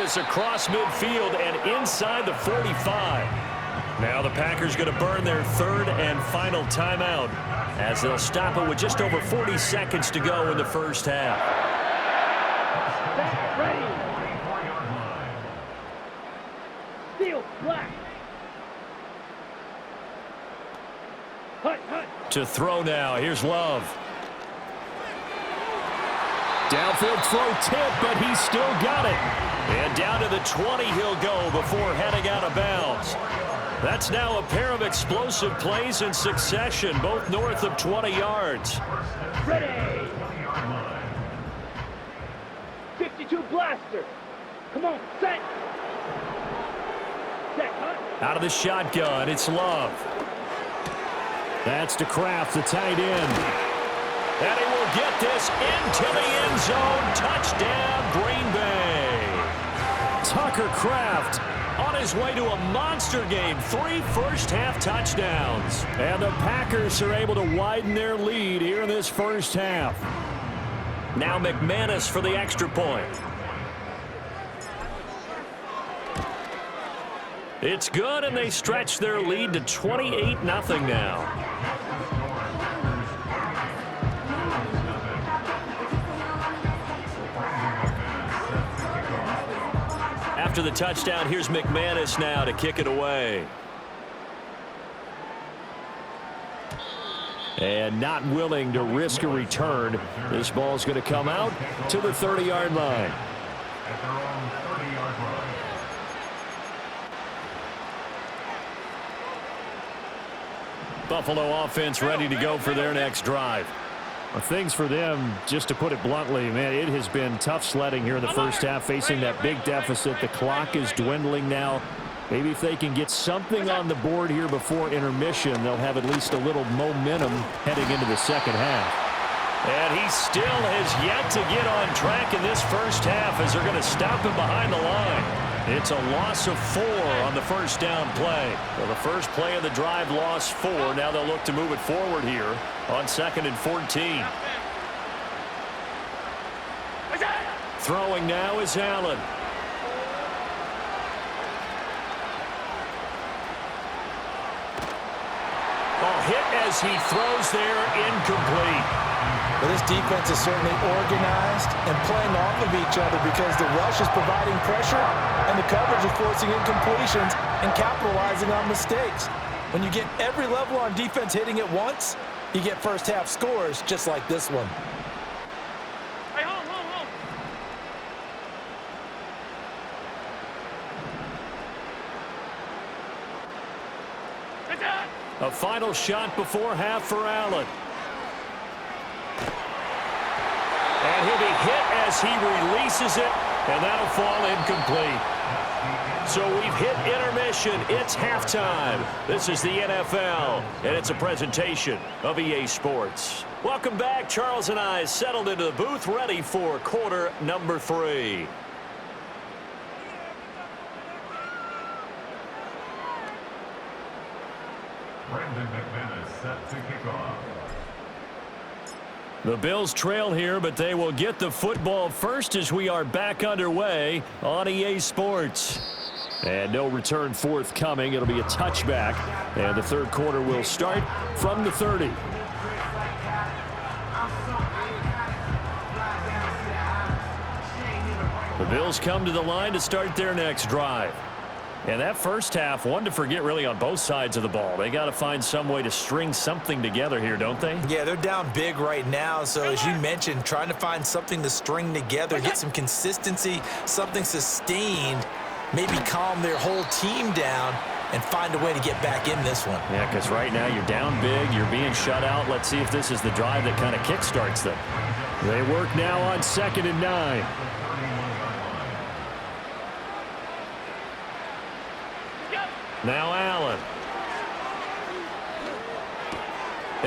this across midfield and inside the 45. Now the Packers going to burn their third and final timeout as they'll stop it with just over 40 seconds to go in the first half. Ready. Steel, black. To throw now. Here's Love. Downfield throw tip, but he's still got it. And down to the 20 he'll go before heading out of bounds. That's now a pair of explosive plays in succession, both north of 20 yards. Ready. 52 blaster. Come on, set. Set, Out of the shotgun, it's Love. That's to Kraft, the tight end. And he will get this into the end zone. Touchdown, Green Bay. Tucker Kraft on his way to a monster game. 3 first-half touchdowns. And the Packers are able to widen their lead here in this first half. Now McManus for the extra point. It's good, and they stretch their lead to 28-0 now. After the touchdown, here's McManus now to kick it away. And not willing to risk a return. This ball's going to come out to the 30-yard line. Buffalo offense ready to go for their next drive. Well, things for them, just to put it bluntly, man, it has been tough sledding here in the first half, facing that big deficit. The clock is dwindling now. Maybe if they can get something on the board here before intermission, they'll have at least a little momentum heading into the second half. And he still has yet to get on track in this first half as they're going to stop him behind the line. It's a loss of 4 on the first down play. Well, the first play of the drive lost 4. Now they'll look to move it forward here on 2nd and 14. Throwing now is Allen. Hit as he throws there, incomplete. But this defense is certainly organized and playing off of each other because the rush is providing pressure and the coverage is forcing incompletions and capitalizing on mistakes. When you get every level on defense hitting at once, you get first half scores just like this one. Hey, hold. A final shot before half for Allen. And he'll be hit as he releases it, and that'll fall incomplete. So we've hit intermission. It's halftime. This is the NFL, and it's a presentation of EA Sports. Welcome back. Charles and I settled into the booth, ready for quarter number 3. Set to kick off. The Bills trail here, but they will get the football first as we are back underway on EA Sports. And no return forthcoming. It'll be a touchback, and the third quarter will start from the 30. The Bills come to the line to start their next drive. And that first half, one to forget really on both sides of the ball. They got to find some way to string something together here, don't they? Yeah, they're down big right now. So as you mentioned, trying to find something to string together, get some consistency, something sustained, maybe calm their whole team down and find a way to get back in this one. Yeah, because right now you're down big, you're being shut out. Let's see if this is the drive that kind of kickstarts them. They work now on 2nd and 9. Now Allen.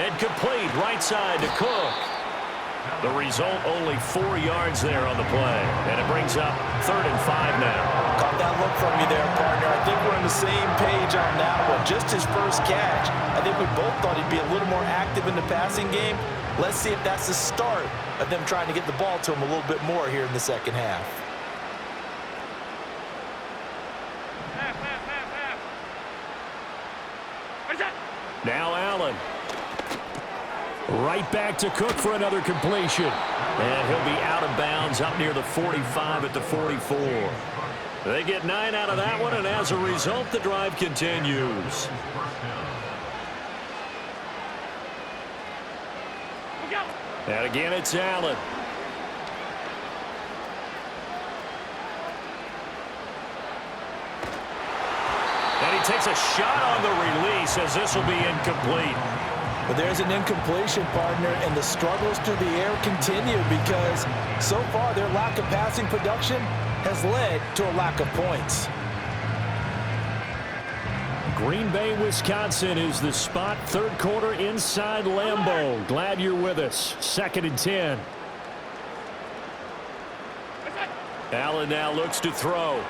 And complete right side to Cook. The result, only 4 yards there on the play. And it brings up 3rd and 5 now. Got that look from you there, partner. I think we're on the same page on that one. Just his first catch. I think we both thought he'd be a little more active in the passing game. Let's see if that's the start of them trying to get the ball to him a little bit more here in the second half. Now Allen. Right back to Cook for another completion. And he'll be out of bounds up near the 45 at the 44. They get 9 out of that one, and as a result, the drive continues. And again, it's Allen. And he takes a shot on the release as this will be incomplete. But there's an incompletion, partner, and the struggles through the air continue because so far their lack of passing production has led to a lack of points. Green Bay, Wisconsin is the spot. Third quarter inside Lambeau. Glad you're with us. 2nd and 10. Allen now looks to throw.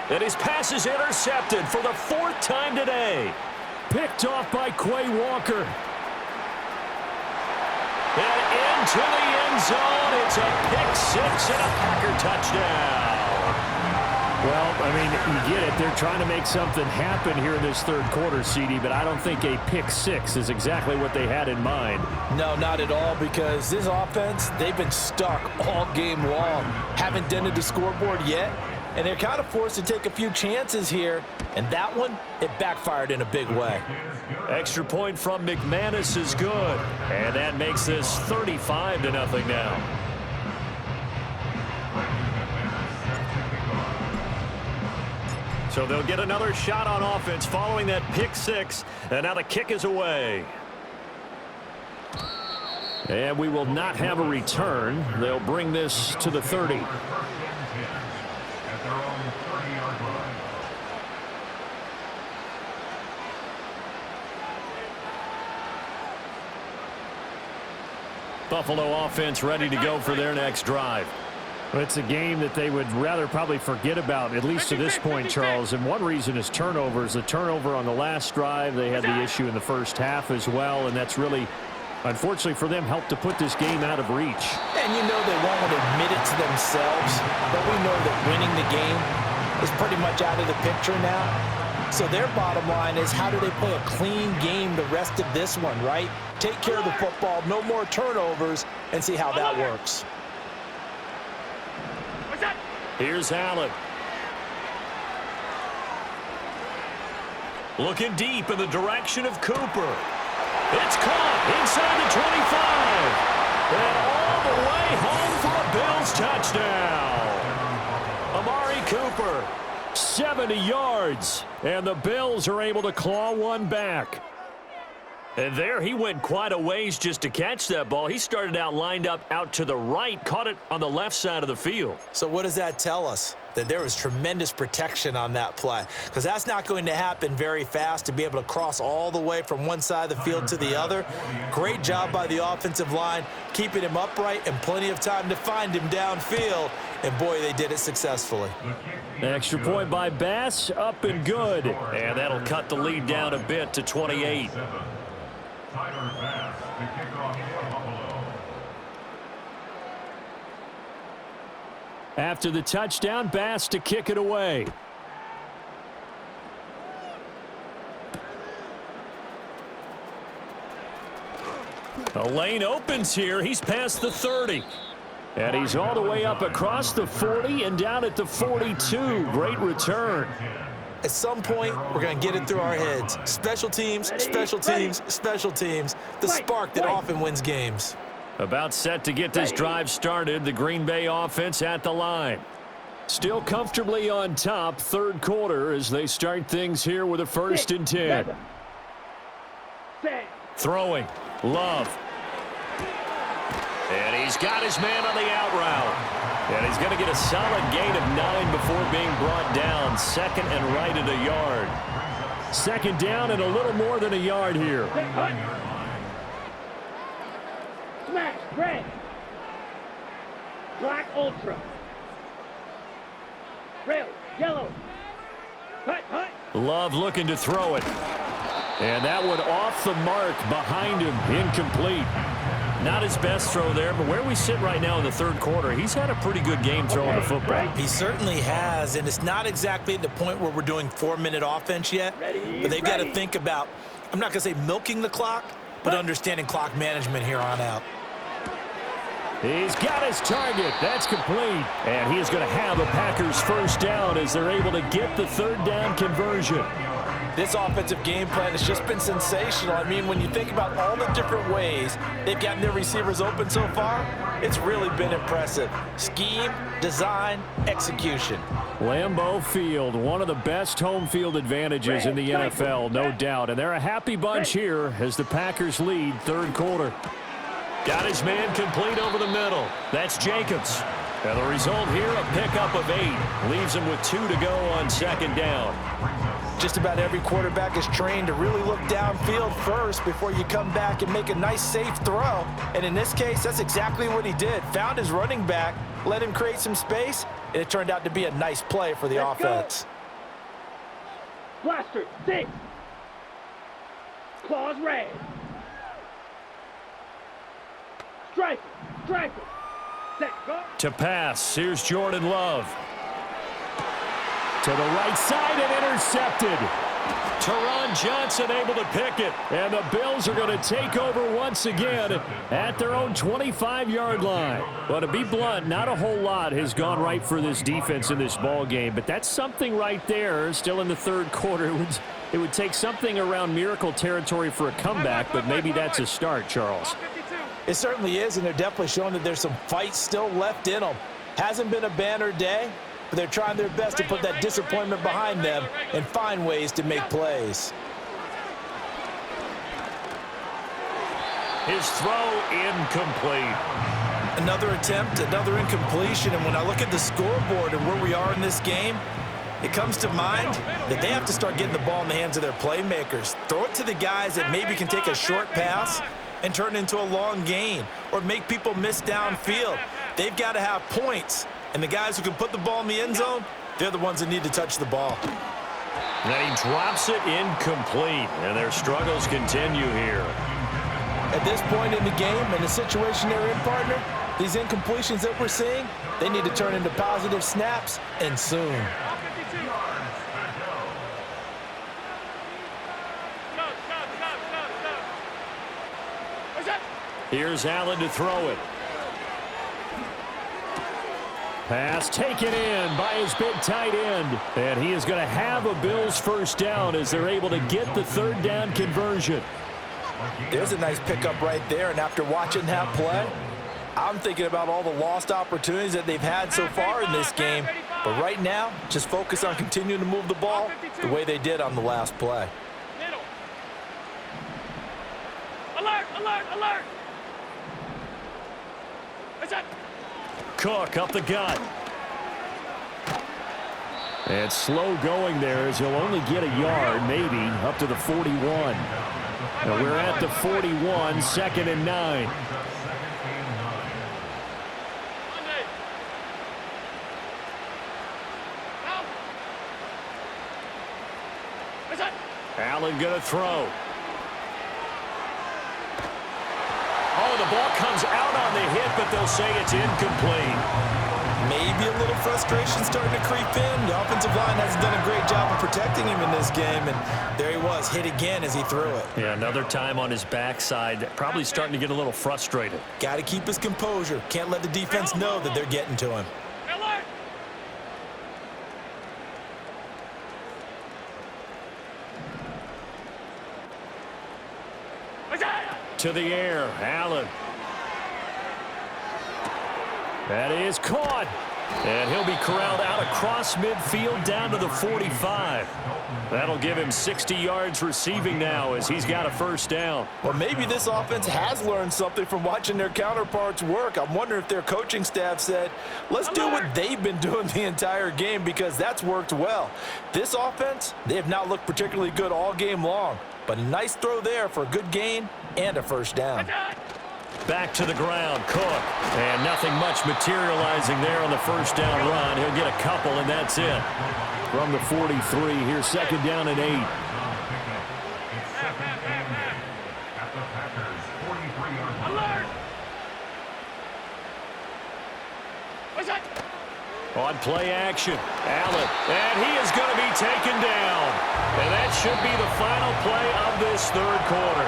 And his pass is intercepted for the 4th time today. Picked off by Quay Walker. And into the end zone. It's a pick 6 and a Packer touchdown. Well, I mean, you get it. They're trying to make something happen here in this third quarter, CD, but I don't think a pick 6 is exactly what they had in mind. No, not at all, because this offense, they've been stuck all game long. Haven't dented the scoreboard yet, and they're kind of forced to take a few chances here, and that one, it backfired in a big way. Extra point from McManus is good, and that makes this 35-0 now. So they'll get another shot on offense following that pick 6, and now the kick is away. And we will not have a return. They'll bring this to the 30. Buffalo offense ready to go for their next drive. It's a game that they would rather probably forget about, at least to this point, Charles. And one reason is turnovers. The turnover on the last drive, they had the issue in the first half as well, and that's really, unfortunately for them, helped to put this game out of reach. And you know they won't want to admit it to themselves, but we know that winning the game is pretty much out of the picture now. So their bottom line is, how do they play a clean game the rest of this one, right? Take care of the football, no more turnovers, and see how that works. Here's Allen. Looking deep in the direction of Cooper. It's caught inside the 25. And all the way home for a Bills touchdown. Amari Cooper. 70 yards. And the Bills are able to claw one back. And there he went quite a ways just to catch that ball. He started out lined up out to the right, caught it on the left side of the field. So what does that tell us? That there was tremendous protection on that play, because that's not going to happen very fast to be able to cross all the way from one side of the field to the other. Great job by the offensive line, keeping him upright and plenty of time to find him downfield. And boy, they did it successfully. Extra point by Bass, up and good. And that'll cut the lead down a bit to 28. After the touchdown, Bass to kick it away. A lane opens here. He's past the 30. And he's all the way up across the 40 and down at the 42. Great return. At some point, we're going to get it through our heads. Special teams, special teams, special teams. The spark that often wins games. About set to get this drive started. The Green Bay offense at the line. Still comfortably on top, third quarter, as they start things here with a 1st and 10. Throwing. Love. And he's got his man on the out route. And he's going to get a solid gain of 9 before being brought down. 2nd and right at a yard. 2nd down and a little more than a yard here. Smash, red. Black ultra. Red, yellow. Hut, hut. Love looking to throw it. And that one off the mark behind him, incomplete. Not his best throw there, but where we sit right now in the third quarter, he's had a pretty good game throwing the football. He certainly has, and it's not exactly at the point where we're doing 4-minute offense yet, but they've got to think about, I'm not going to say milking the clock, but understanding clock management here on out. He's got his target. That's complete. And he is going to have a Packers first down as they're able to get the third down conversion. This offensive game plan has just been sensational. I mean, when you think about all the different ways they've gotten their receivers open so far, it's really been impressive. Scheme, design, execution. Lambeau Field, one of the best home field advantages in the NFL, no doubt. And they're a happy bunch here as the Packers lead third quarter. Got his man complete over the middle. That's Jacobs. And the result here, a pickup of 8. Leaves him with 2 to go on second down. Just about every quarterback is trained to really look downfield first before you come back and make a nice, safe throw. And in this case, that's exactly what he did. Found his running back, let him create some space, and it turned out to be a nice play for the offense. Blaster, 6. Claws red. Striker, striker. Set, go. To pass, here's Jordan Love. To the right side and intercepted. Teron Johnson able to pick it. And the Bills are going to take over once again at their own 25-yard line. Well, to be blunt, not a whole lot has gone right for this defense in this ball game, but that's something right there. Still in the third quarter, it would take something around miracle territory for a comeback, but maybe that's a start, Charles. It certainly is, and they're definitely showing that there's some fight still left in them. Hasn't been a banner day, but they're trying their best to put that disappointment behind them and find ways to make plays. His throw incomplete. Another attempt, another incompletion, and when I look at the scoreboard and where we are in this game, it comes to mind that they have to start getting the ball in the hands of their playmakers. Throw it to the guys that maybe can take a short pass and turn it into a long gain or make people miss downfield. They've got to have points, and the guys who can put the ball in the end zone, they're the ones that need to touch the ball. Then he drops it incomplete, and their struggles continue here. At this point in the game and the situation they're in, partner, these incompletions that we're seeing, they need to turn into positive snaps, and soon. Here's Allen to throw it. Pass taken in by his big tight end. And he is going to have a Bills first down as they're able to get the third down conversion. There's a nice pickup right there, and after watching that play, I'm thinking about all the lost opportunities that they've had so far in this game. But right now, just focus on continuing to move the ball the way they did on the last play. Alert, alert, alert. Cook up the gut. And slow going there as he'll only get a yard, maybe, up to the 41. And we're at the 41, 2nd and 9. Allen going to throw. Oh, the ball comes out on the hit, but they'll say it's incomplete. Maybe a little frustration starting to creep in. The offensive line hasn't done a great job of protecting him in this game, and there he was, hit again as he threw it. Yeah, another time on his backside, probably starting to get a little frustrated. Got to keep his composure. Can't let the defense know that they're getting to him. To the air, Allen. That is caught. And he'll be corralled out across midfield down to the 45. That'll give him 60 yards receiving now as he's got a first down. Well, maybe this offense has learned something from watching their counterparts work. I'm wondering if their coaching staff said, let's do what they've been doing the entire game, because that's worked well. This offense, they have not looked particularly good all game long, but a nice throw there for a good gain and a first down. Back to the ground, Cook. And nothing much materializing there on the first down run. He'll get a couple, and that's it. From the 43, here's 2nd down and 8. On play action, Allen, and he is going to be taken down. And that should be the final play of this third quarter.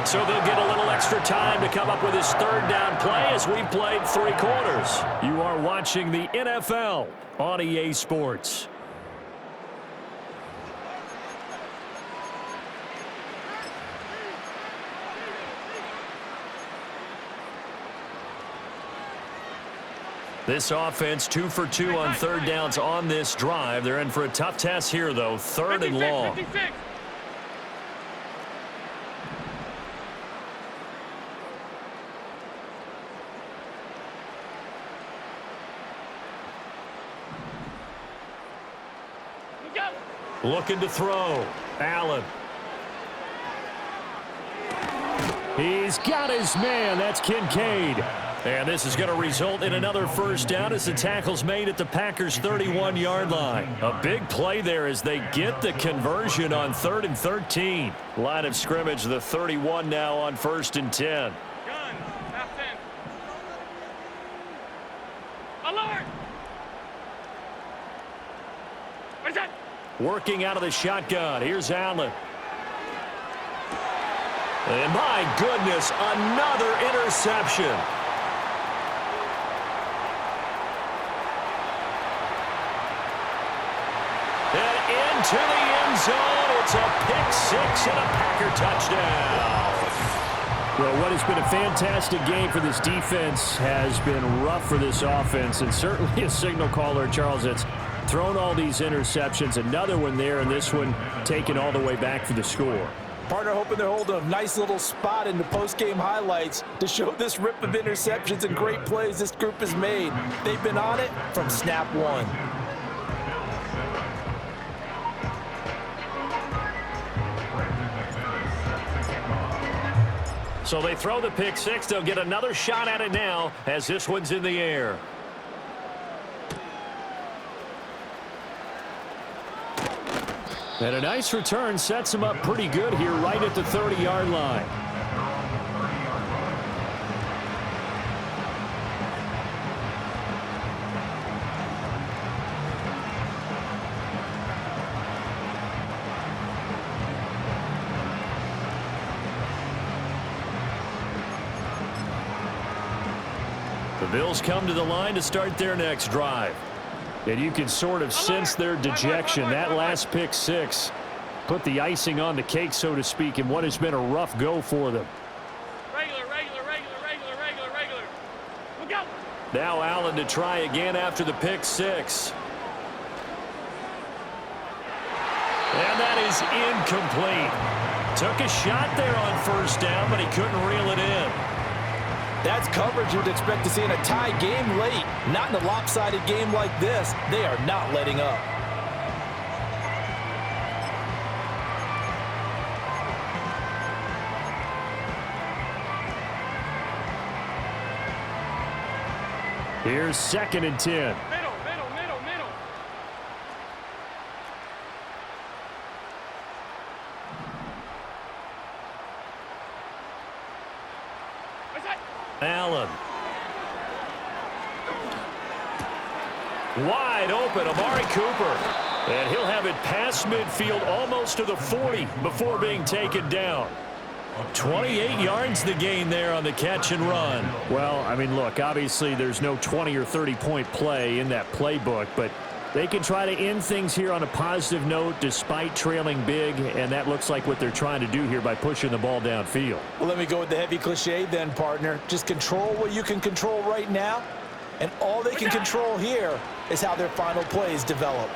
So they'll get a little extra time to come up with his third down play as we played 3 quarters. You are watching the NFL on EA Sports. This offense 2 for 2 on third downs on this drive. They're in for a tough test here, though. 3rd and long. 56. Looking to throw. Allen. He's got his man. That's Kincaid. And this is going to result in another first down as the tackle's made at the Packers' 31-yard line. A big play there as they get the conversion on 3rd and 13. Line of scrimmage, the 31 now on 1st and 10. Gun. Half 10. Alert! What is that? Working out of the shotgun. Here's Allen. And my goodness, another interception. And into the end zone. It's a pick 6 and a Packer touchdown. Well, what has been a fantastic game for this defense has been rough for this offense, and certainly a signal caller, Charles, that's thrown all these interceptions. Another one there, and this one taken all the way back for the score. Partner hoping they're holding a nice little spot in the post-game highlights to show this rip of interceptions and great plays this group has made. They've been on it from snap one. So they throw the pick 6. They'll get another shot at it now as this one's in the air. And a nice return sets him up pretty good here right at the 30-yard line. The Bills come to the line to start their next drive. And you can sort of sense their dejection. That last pick 6 put the icing on the cake, so to speak, in what has been a rough go for them. Regular. Look out. Now Allen to try again after the pick 6. And that is incomplete. Took a shot there on first down, but he couldn't reel it in. That's coverage you'd expect to see in a tie game late. Not in a lopsided game like this. They are not letting up. Here's 2nd and 10. Middle. What's that? Allen. Wide open, Amari Cooper. And he'll have it past midfield almost to the 40 before being taken down. 28 yards the gain there on the catch and run. Well, I mean, look, obviously there's no 20 or 30-point play in that playbook, but they can try to end things here on a positive note despite trailing big, and that looks like what they're trying to do here by pushing the ball downfield. Well, let me go with the heavy cliche then, partner. Just control what you can control right now, and all they can control here is how their final plays develop.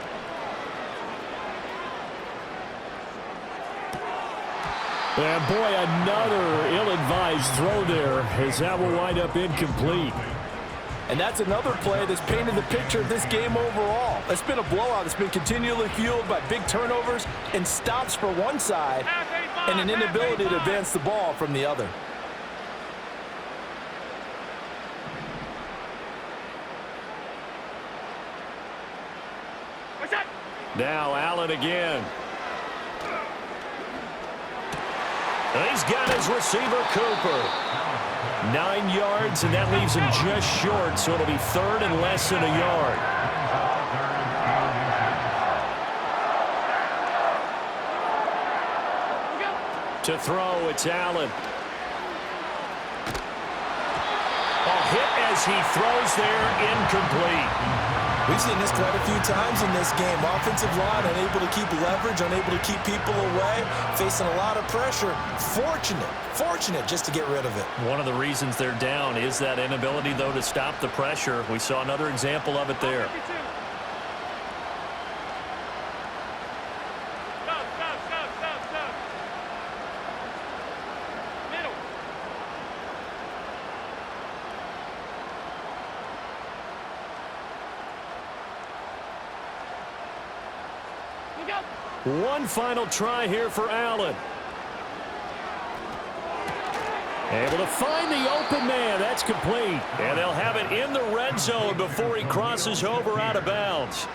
And boy, another ill-advised throw there as that will wind up incomplete. And that's another play that's painted the picture of this game overall. It's been a blowout. It's been continually fueled by big turnovers and stops for one side and an inability to advance the ball from the other. What's that? Now Allen again. He's got his receiver, Cooper. 9 yards, and that leaves him just short, so it'll be third and less than a yard. To throw, it's Allen. A hit as he throws there, incomplete. We've seen this quite a few times in this game. Offensive line unable to keep leverage, unable to keep people away, facing a lot of pressure. Fortunate just to get rid of it. One of the reasons they're down is that inability, though, to stop the pressure. We saw another example of it there. Stop. Middle. Look out. One final try here for Allen. Able to find the open man. That's complete. And they'll have it in the red zone before he crosses over out of bounds.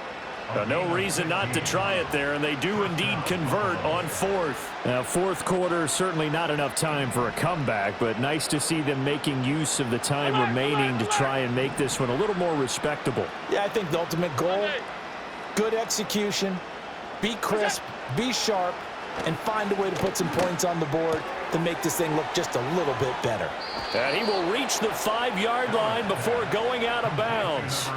No reason not to try it there, and they do indeed convert on fourth. Now, fourth quarter, certainly not enough time for a comeback, but nice to see them making use of the time remaining to try and make this one a little more respectable. Yeah, I think the ultimate goal, good execution, be crisp, be sharp, and find a way to put some points on the board to make this thing look just a little bit better. And he will reach the 5-yard line before going out of bounds.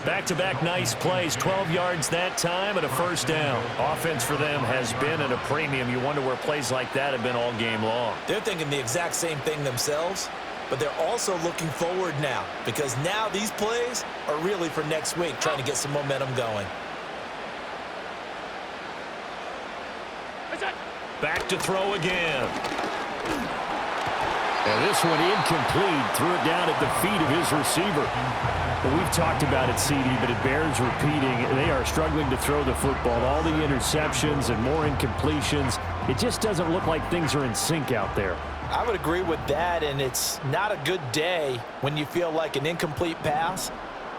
Back-to-back nice plays, 12 yards that time and a first down. Offense for them has been at a premium. You wonder where plays like that have been all game long. They're thinking the exact same thing themselves, but they're also looking forward now because now these plays are really for next week, trying to get some momentum going. Back to throw again. And this one incomplete. Threw it down at the feet of his receiver. Well, we've talked about it, CD, but it bears repeating. They are struggling to throw the football. All the interceptions and more incompletions. It just doesn't look like things are in sync out there. I would agree with that, and it's not a good day when you feel like an incomplete pass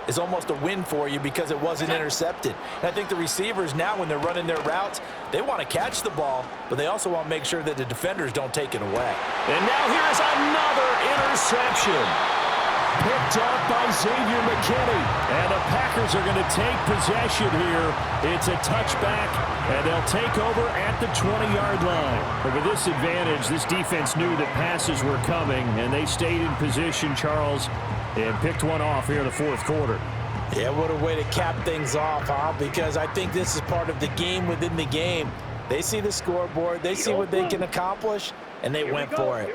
is almost a win for you because it wasn't intercepted. And I think the receivers now, when they're running their routes, they want to catch the ball, but they also want to make sure that the defenders don't take it away. And now here's another interception. Picked off by Xavier McKinney. And the Packers are going to take possession here. It's a touchback, and they'll take over at the 20-yard line. But with this advantage, this defense knew that passes were coming, and they stayed in position, Charles, and picked one off here in the fourth quarter. Yeah, what a way to cap things off, huh? Because I think this is part of the game within the game. They see the scoreboard, they see what they can accomplish, and they went for it.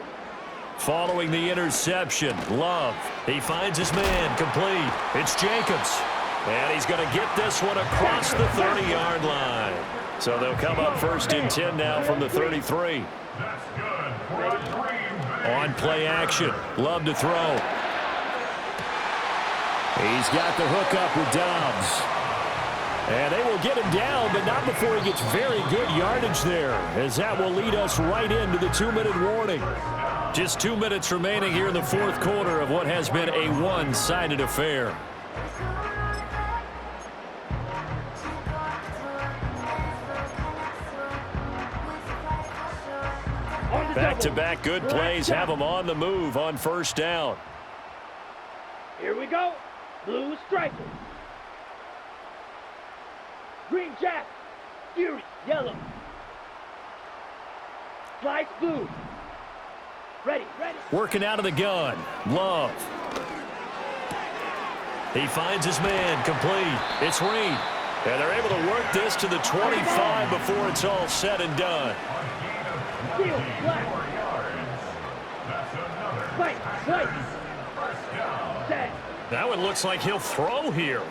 Following the interception, Love. He finds his man complete. It's Jacobs. And he's going to get this one across the 30-yard line. So they'll come up first and 10 now from the 33. On play action, Love to throw. He's got the hook up with Dobbs. And they will get him down, but not before he gets very good yardage there, as that will lead us right into the 2-minute warning. Just 2 minutes remaining here in the fourth quarter of what has been a one-sided affair. Back-to-back good plays have them on the move on first down. Here we go. Blue striker. Green jack. Fury. Yellow. Slice blue. Ready. Working out of the gun. Love. He finds his man complete. It's Reed. And they're able to work this to the 25 before it's all said and done. Steel. Black. Fight. Set. Now it looks like he'll throw here.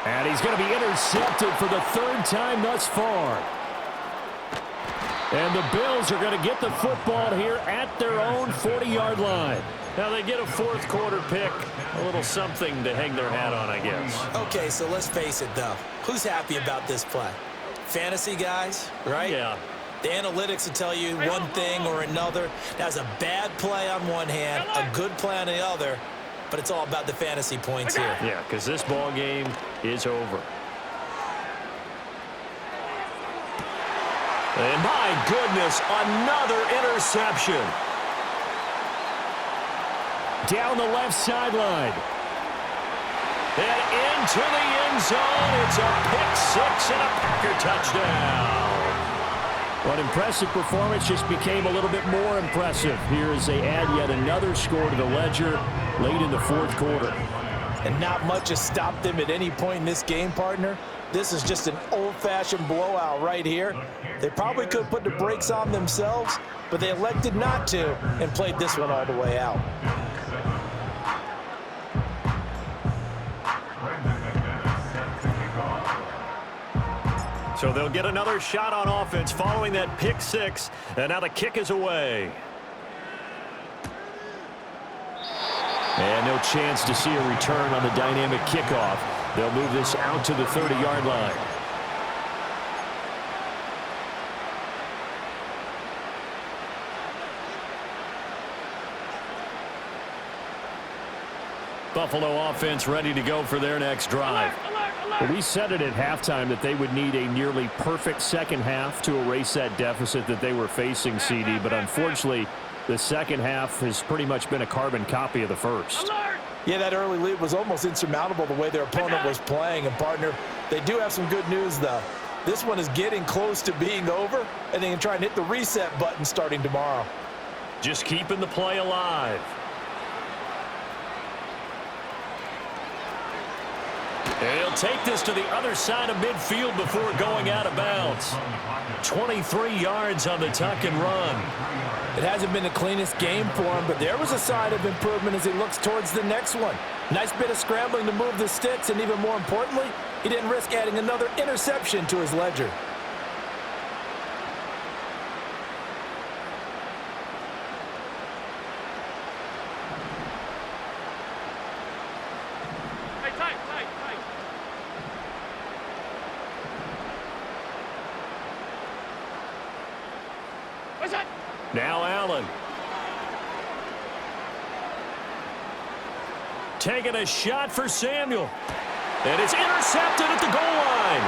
And he's going to be intercepted for the third time thus far. And the Bills are going to get the football here at their own 40-yard line. Now they get a fourth quarter pick. A little something to hang their hat on, I guess. Okay, so let's face it, though. Who's happy about this play? Fantasy guys, right? Yeah. The analytics will tell you one thing or another. That's a bad play on one hand, a good play on the other, but it's all about the fantasy points here. Yeah, because this ball game is over. And my goodness, another interception. Down the left sideline. And into the end zone. It's a pick-6 and a Packer touchdown. What impressive performance just became a little bit more impressive here as they add yet another score to the ledger late in the fourth quarter. And not much has stopped them at any point in this game, partner. This is just an old-fashioned blowout right here. They probably could put the brakes on themselves, but they elected not to and played this one all the way out. So they'll get another shot on offense following that pick-6, and now the kick is away. And no chance to see a return on the dynamic kickoff. They'll move this out to the 30-yard line. Buffalo offense ready to go for their next drive. Well, we said it at halftime that they would need a nearly perfect second half to erase that deficit that they were facing, CD, but unfortunately, the second half has pretty much been a carbon copy of the first. Yeah, that early lead was almost insurmountable the way their opponent was playing. And, partner, they do have some good news, though. This one is getting close to being over, and they can try and hit the reset button starting tomorrow. Just keeping the play alive. And he'll take this to the other side of midfield before going out of bounds. 23 yards on the tuck and run. It hasn't been the cleanest game for him, but there was a sign of improvement as he looks towards the next one. Nice bit of scrambling to move the sticks, and even more importantly, he didn't risk adding another interception to his ledger. Now Allen. Taking a shot for Samuel. And it's intercepted at the goal line.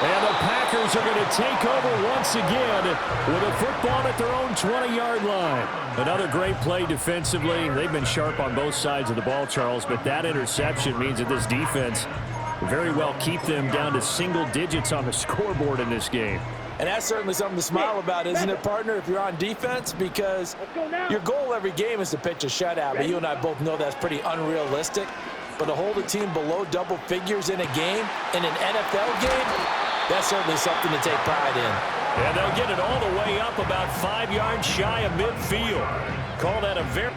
And the Packers are going to take over once again with a football at their own 20-yard line. Another great play defensively. They've been sharp on both sides of the ball, Charles, but that interception means that this defense very well keep them down to single digits on the scoreboard in this game. And that's certainly something to smile about, isn't it, partner, if you're on defense? Because your goal every game is to pitch a shutout. But you and I both know that's pretty unrealistic. But to hold a team below double figures in a game, in an NFL game, that's certainly something to take pride in. And they'll get it all the way up about 5 yards shy of midfield. Call that a very...